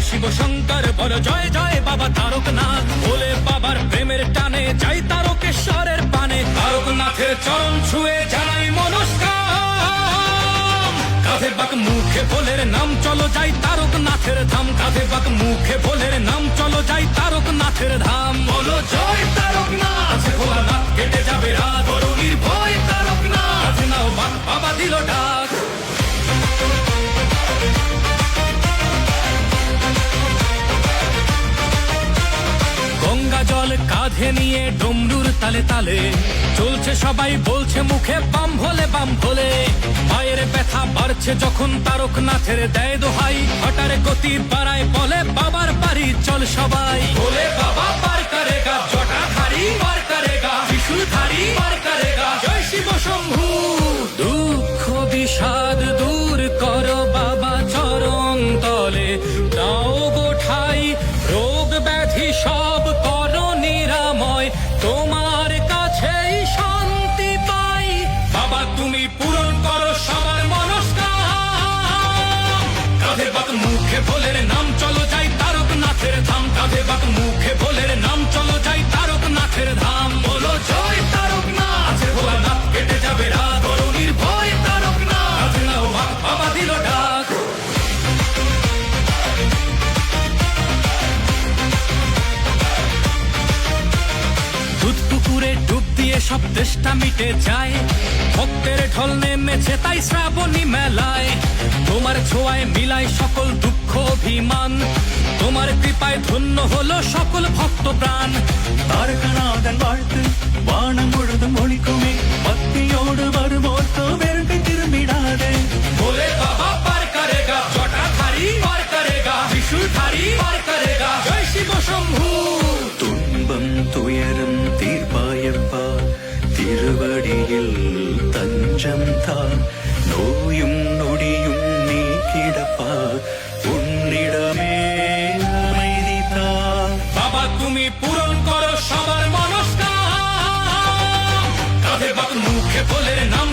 শিব শঙ্কর বল জয় জয় বাবা তারকনাথ, বলে বাবার প্রেমের টানে যাই তারকেশ্বরের পানে, তারকনাথের চরণ ছুঁয়ে জানাই মনস্কাম। কাঁধে বাক মুখে ভোলের নাম চলো যাই তারকনাথের ধাম, কাঁধে বাক মুখে ভোলের নাম চলো যাই তারকনাথের ধাম। বলো জয় তারকনাথ, ভোলানাথ কেটে যাবে রাত, করো নির্ভয় তারকনাথ, কাঁধে নাও বাক বাবা দিল ডাক। গঙ্গা জল কাঁধে নিয়ে ডমরুর তালে তালে চলছে সবাই, বলছে মুখে বাম ভোলে বাম ভোলে। পায়ের ব্যথা বাড়ছে যখন তারকনাথের দেয় দোহাই, হঠাৎ গতি বাড়ায় বলে বাবার বাড়ি চল সবাই। বলে বাবা পার করেগা, জটাধারী পার করেগা, ত্রিশূলধারী পার করেগা, জয় শিব শম্ভু। দুঃখ বিষাদ দূর করো বাবা চরণ তলে, দাও গোঠাই রোগ ব্যাধি সব করো নিরাময়, তোমার কাছেই শান্তি পাই। বাবা তুমি পূরণ করো সবার মনস্কাম। কাঁধে বাক মুখে ভোলের নাম চলো যাই তারকনাথের ধাম, কাঁধে বাক মুখে ভোলের নাম চলো যাই তারকনাথের ধাম। বলো জয় তারকনাথ, ভোলানাথ কেটে যাবে রাত, করো নির্ভয় তারকনাথ, কাঁধে নাও বাক বাবা দিল ডাক। দুধ পুকুরে ডুব দিয়ে সব তেষ্টা মিটে যায়, ভক্তের ঢল নেমেছে তাই শ্রাবণী মেলায়। তোমার ছোঁয়ায় মিলায় সকল দুঃখ অভিমান, তোমার কৃপায় ধন্য হলো সকল ভক্ত প্রাণ। தாரகநாதன் வாழ்த்து வானம் முழுதும் ஒழிக்குமே, பக்தியோடு வருவோர்க்கு வெறுப்பை திரும்பிடாதே। बोले बाबा पार करेगा, जटाधारी पार करेगा, त्रिशूलधारी पार करेगा, जय शिव शंभू। துன்பம் துயரம் தீர்ப்பாயப்பா, திருவடியில் தஞ்சம் தான், நோயும் நொடியும் நீக்கிடப்பா, உன்னிடமே அமைதி தான்। বাবা তুমি পূরণ করো সবার মনস্কাম। কাঁধে বাক মুখে ভোলের নাম